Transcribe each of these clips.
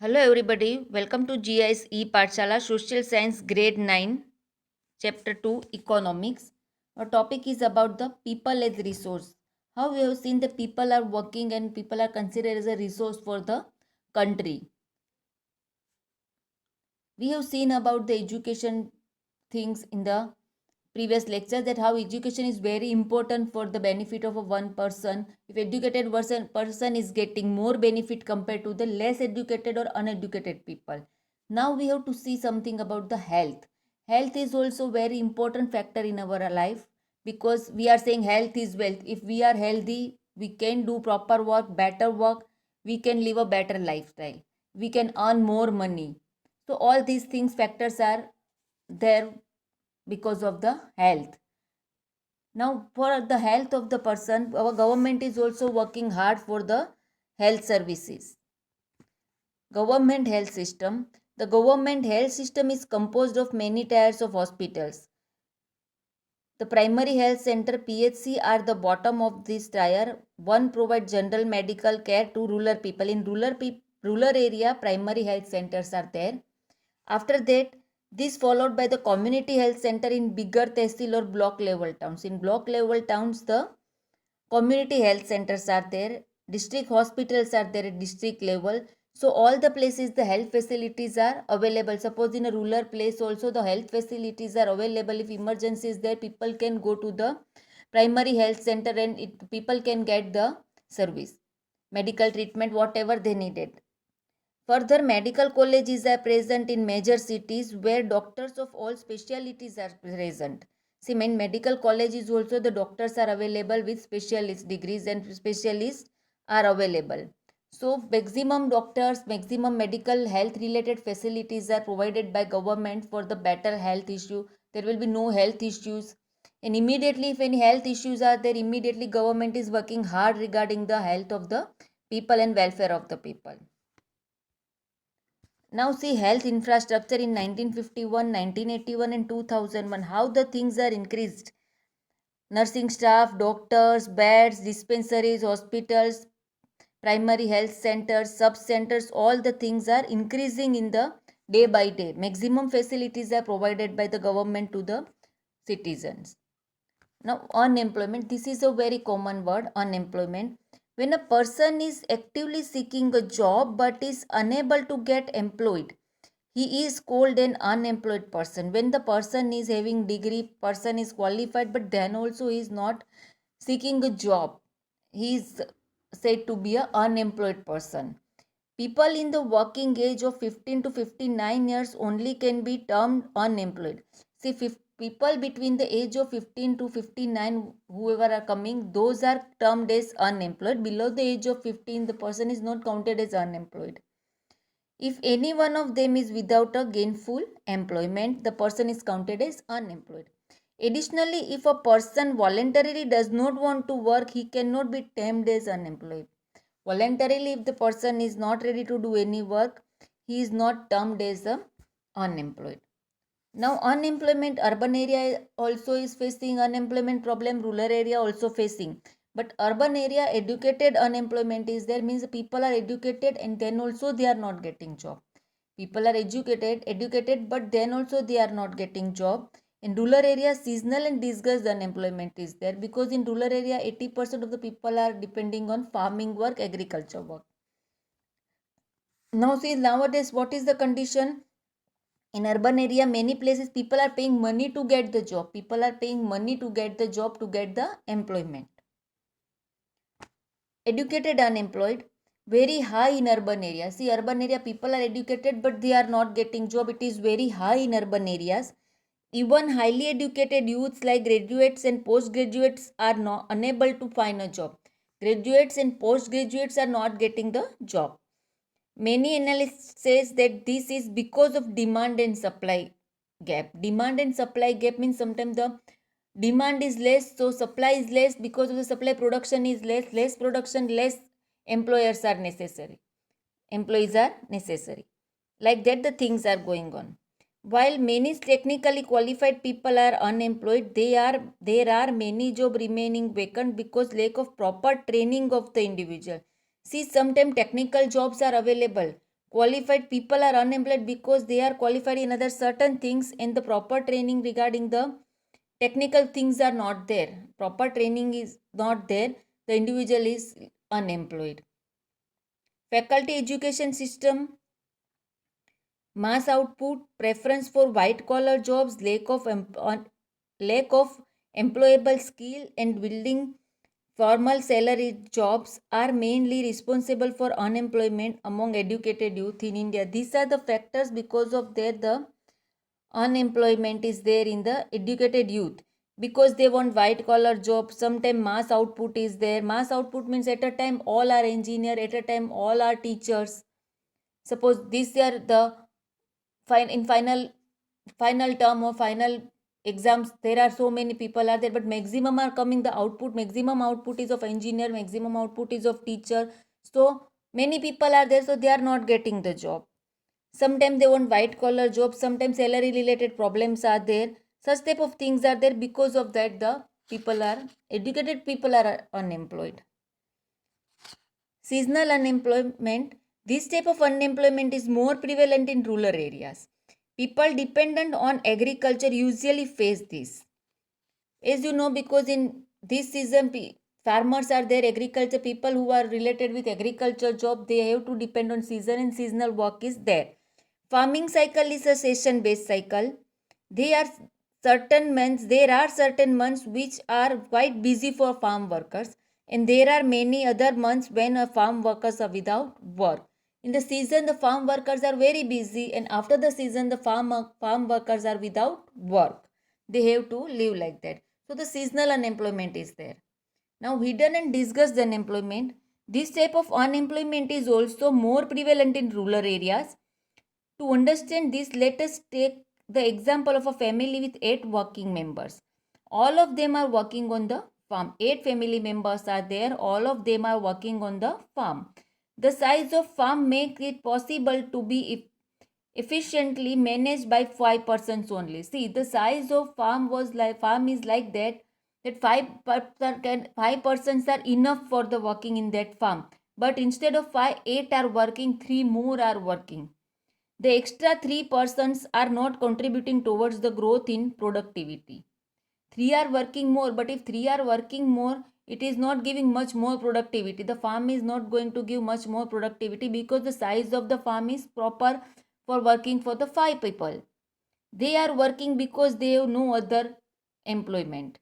Hello everybody, welcome to GIS Pathshala Social Science Grade 9, Chapter 2 Economics. Our topic is about the people as resource. How we have seen the people are working and people are considered as a resource for the country. We have seen about the education things in the previous lecture, that how education is very important for the benefit of a one person. If educated person is getting more benefit compared to the less educated or uneducated people. Now we have to see something about the health. Health is also very important factor in our life, because we are saying health is wealth. If we are healthy, we can do proper work, better work, we can live a better lifestyle, we can earn more money. So all these things factors are there because of the health. Now, for the health of the person, our government is also working hard for the health services. Government health system. The government health system is composed of many tiers of hospitals. The primary health center PHC are the bottom of this tier. One provides general medical care to rural people. In rural area, primary health centers are there. After that, this followed by the community health center in bigger tehsil or block level towns. In block level towns, the community health centers are there. District hospitals are there at district level. So all the places the health facilities are available. Suppose in a rural place also the health facilities are available. If emergency is there, people can go to the primary health center and people can get the service, medical treatment, whatever they needed. Further, medical colleges are present in major cities where doctors of all specialties are present. See, in medical colleges also the doctors are available with specialist degrees and specialists are available. So, maximum doctors, maximum medical health related facilities are provided by government for the better health issue. There will be no health issues. And immediately if any health issues are there, immediately government is working hard regarding the health of the people and welfare of the people. Now see health infrastructure in 1951, 1981 and 2001, how the things are increased. Nursing staff, doctors, beds, dispensaries, hospitals, primary health centers, sub-centers, all the things are increasing in the day by day. Maximum facilities are provided by the government to the citizens. Now unemployment, this is a very common word, unemployment. When a person is actively seeking a job but is unable to get employed, he is called an unemployed person. When the person is having degree, person is qualified but then also he is not seeking a job, he is said to be an unemployed person. People in the working age of 15 to 59 years only can be termed unemployed. See, people between the age of 15 to 59, whoever are coming, those are termed as unemployed. Below the age of 15, the person is not counted as unemployed. If any one of them is without a gainful employment, the person is counted as unemployed. Additionally, if a person voluntarily does not want to work, he cannot be termed as unemployed. Voluntarily, if the person is not ready to do any work, he is not termed as unemployed. Now, unemployment, urban area also is facing unemployment problem, rural area also facing. But urban area educated unemployment is there, means people are educated and then also they are not getting job. People are educated but then also they are not getting job. In rural area, seasonal and disguised unemployment is there, because in rural area 80% of the people are depending on farming work, agriculture work. Now see, nowadays what is the condition? In urban area, many places people are paying money to get the job. People are paying money to get the job, to get the employment. Educated unemployed, very high in urban areas. See, urban area people are educated but they are not getting job. It is very high in urban areas. Even highly educated youths like graduates and postgraduates are not unable to find a job. Graduates and postgraduates are not getting the job. Many analysts says that this is because of demand and supply gap. Demand and supply gap means sometimes the demand is less, so supply is less. Because of the supply, production is less. Less production, less employers are necessary. Employees are necessary. Like that, the things are going on. While many technically qualified people are unemployed, there are many jobs remaining vacant because lack of proper training of the individual. See, sometimes technical jobs are available, Qualified people are unemployed because they are qualified in other certain things and the proper training regarding the technical things are not there. Proper training is not there. The individual is unemployed. Faculty education system, mass output, preference for white collar jobs, lack of employable skill and building formal salary jobs are mainly responsible for unemployment among educated youth in India. These are the factors because of the unemployment is there in the educated youth, because they want white collar jobs. Sometimes mass output is there. Mass output means at a time all are engineer, at a time all are teachers. Suppose these are the in final term or final exams, there are so many people are there, but maximum are coming the output. Maximum output is of engineer, maximum output is of teacher. So many people are there, so they are not getting the job. Sometimes they want white collar jobs, sometimes salary related problems are there. Such type of things are there, because of that the people are educated people are unemployed. Seasonal unemployment. This type of unemployment is more prevalent in rural areas. People dependent on agriculture usually face this. As you know, because in this season, farmers are there, agriculture people who are related with agriculture job, they have to depend on season and seasonal work is there. Farming cycle is a session based cycle. There are certain months which are quite busy for farm workers, and there are many other months when farm workers are without work. In the season, the farm workers are very busy, and after the season, the farm workers are without work. They have to live like that. So the seasonal unemployment is there. Now, hidden and disguised unemployment. This type of unemployment is also more prevalent in rural areas. To understand this, let us take the example of a family with 8 working members. All of them are working on the farm. 8 family members are there. All of them are working on the farm. The size of farm makes it possible to be efficiently managed by 5 persons only. See, the size of farm is like that 5 persons are enough for the working in that farm. But instead of 5, 8 are working, 3 more are working. The extra 3 persons are not contributing towards the growth in productivity. 3 are working more, but if 3 are working more, it is not giving much more productivity. The farm is not going to give much more productivity because the size of the farm is proper for working for the 5 people. They are working because they have no other employment.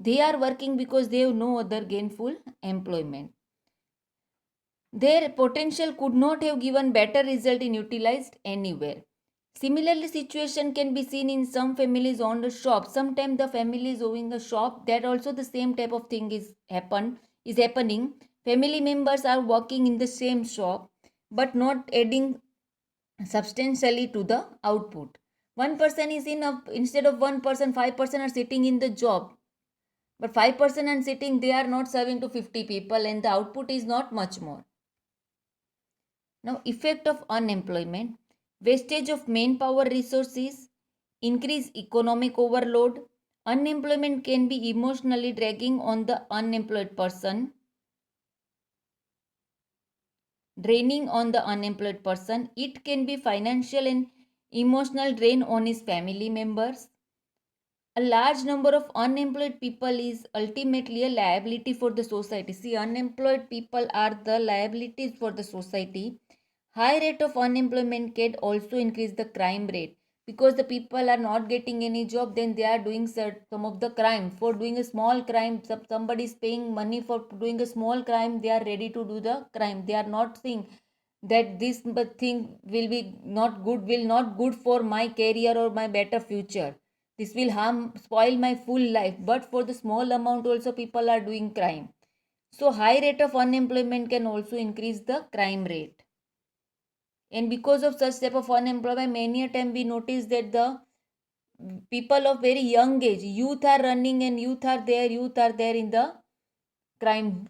They are working because they have no other gainful employment. Their potential could not have given better result in utilized anywhere. Similarly, situation can be seen in some families own a shop. Sometimes the family is owning a shop. That also the same type of thing is happening. Family members are working in the same shop, but not adding substantially to the output. One person is instead of one person, 5% are sitting in the job. But 5% are sitting, they are not serving to 50 people, and the output is not much more. Now, effect of unemployment, wastage of manpower resources, increase economic overload. Unemployment can be emotionally dragging on the unemployed person, draining on the unemployed person. It can be financial and emotional drain on his family members. A large number of unemployed people is ultimately a liability for the society. See, unemployed people are the liabilities for the society. High rate of unemployment can also increase the crime rate, because the people are not getting any job, then they are doing some of the crime. For doing a small crime, somebody is paying money for doing a small crime, they are ready to do the crime. They are not saying that this thing will not good for my career or my better future. This will spoil my full life. But for the small amount also people are doing crime. So high rate of unemployment can also increase the crime rate. And because of such type of unemployment, many a time we notice that the people of very young age, youth are running and youth are there in the crime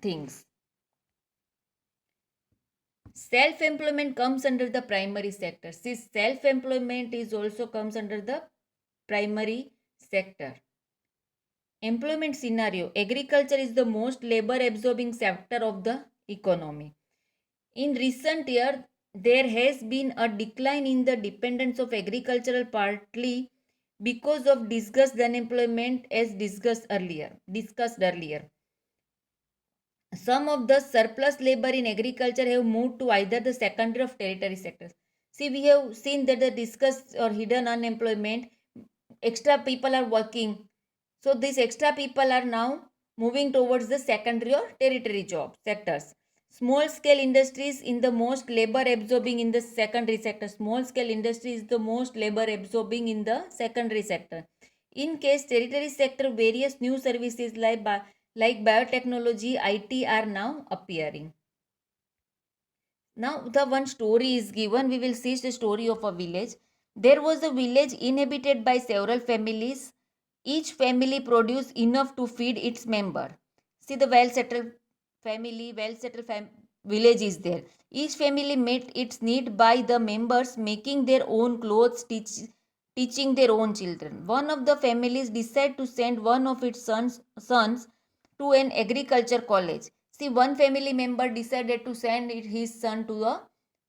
things. Self-employment comes under the primary sector. See, self-employment is also comes under the primary sector. Employment scenario. Agriculture is the most labor absorbing sector of the economy. In recent years, there has been a decline in the dependence of agricultural partly because of discussed unemployment as discussed earlier. Some of the surplus labor in agriculture have moved to either the secondary or tertiary sectors. See, we have seen that the discussed or hidden unemployment, extra people are working. So these extra people are now moving towards the secondary or tertiary job sectors. Small scale industries in the most labor absorbing in the secondary sector. Small scale industry is the most labor absorbing in the secondary sector. In case tertiary sector, various new services like biotechnology, IT are now appearing. Now the one story is given. We will see the story of a village. There was a village inhabited by several families. Each family produced enough to feed its member. See the well settled village is there. Each family met its need by the members making their own clothes, teaching their own children. One of the families decided to send one of its sons to an agriculture college. See, one family member decided to send his son to a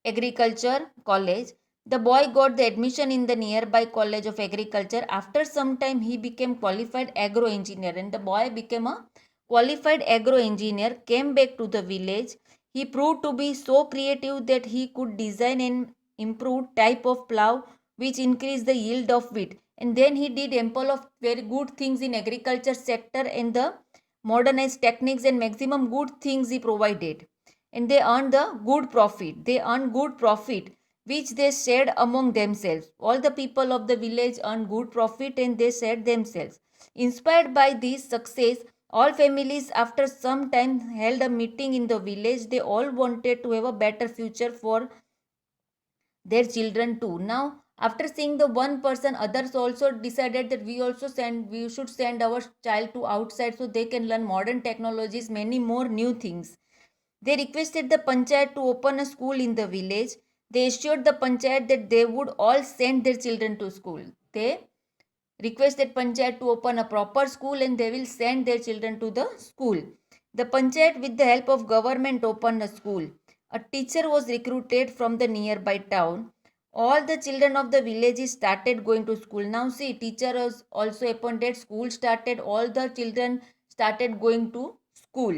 agriculture college. The boy got the admission in the nearby college of agriculture. After some time, he became qualified agro engineer, and the boy became a qualified agro engineer. Came back to the village. He proved to be so creative that he could design an improved type of plow which increased the yield of wheat. And then he did ample of very good things in agriculture sector and the modernized techniques and maximum good things he provided, and they earned the good profit which they shared among themselves. All the people of the village earned good profit and they shared themselves. Inspired by this success, all families after some time held a meeting in the village. They all wanted to have a better future for their children too. Now after seeing the one person, others also decided that we should send our child to outside so they can learn modern technologies, many more new things. They requested the panchayat to open a school in the village. They assured the panchayat that they would all send their children to school. They requested panchayat to open a proper school and they will send their children to the school. The panchayat with the help of government opened a school. A teacher was recruited from the nearby town. All the children of the villages started going to school. Now see, teacher was also appointed, school started, all the children started going to school.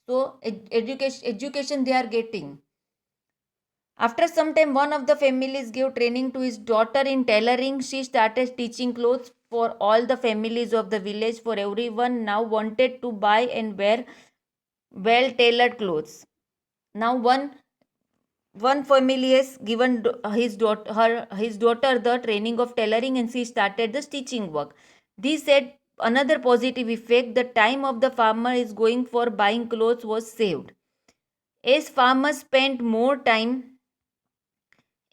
So education they are getting. After some time, one of the families gave training to his daughter in tailoring. She started stitching clothes for all the families of the village. For everyone now wanted to buy and wear well tailored clothes. Now one family has given his daughter the training of tailoring and she started the stitching work. This had another positive effect. The time of the farmer is going for buying clothes was saved. As farmers spent more time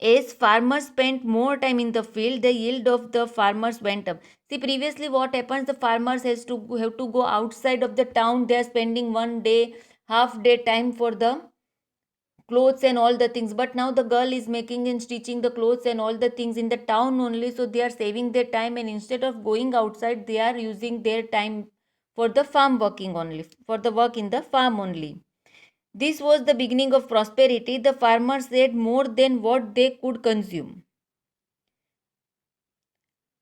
As farmers spent more time in the field, the yield of the farmers went up. See, previously what happens, the farmers have to go outside of the town. They are spending one day, half day time for the clothes and all the things. But now the girl is making and stitching the clothes and all the things in the town only. So they are saving their time, and instead of going outside, they are using their time for the farm working only, for the work in the farm only. This was the beginning of prosperity. The farmers had more than what they could consume.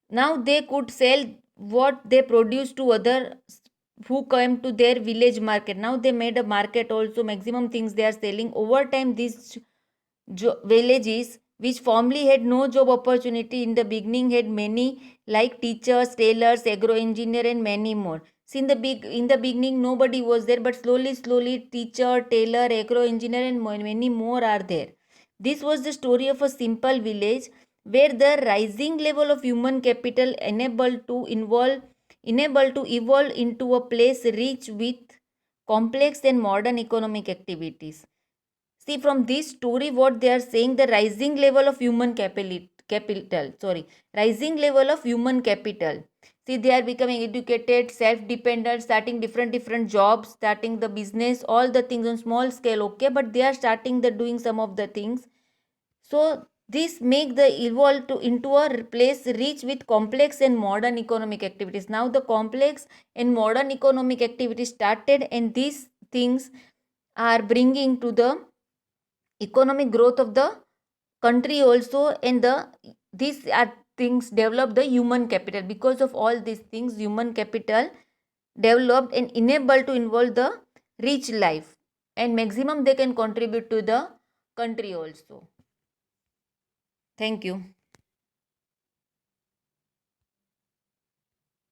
Now they could sell what they produced to others who came to their village market. Now they made a market also, maximum things they are selling. Over time, these villages which formerly had no job opportunity in the beginning had many, like teachers, tailors, agro engineer, and many more. See, in the beginning nobody was there, but slowly teacher, tailor, agro engineer, and many more are there. This was the story of a simple village where the rising level of human capital enabled to evolve into a place rich with complex and modern economic activities. See, from this story, what they are saying, the rising level of rising level of human capital. See, they are becoming educated, self-dependent, starting different jobs, starting the business, all the things on small scale, okay, but they are starting the doing some of the things. So this make the evolve to into a place rich with complex and modern economic activities. Now the complex and modern economic activities started, and these things are bringing to the economic growth of the country also, and these are things develop the human capital. Because of all these things, human capital developed and enabled to involve the rich life, and maximum they can contribute to the country also. Thank you.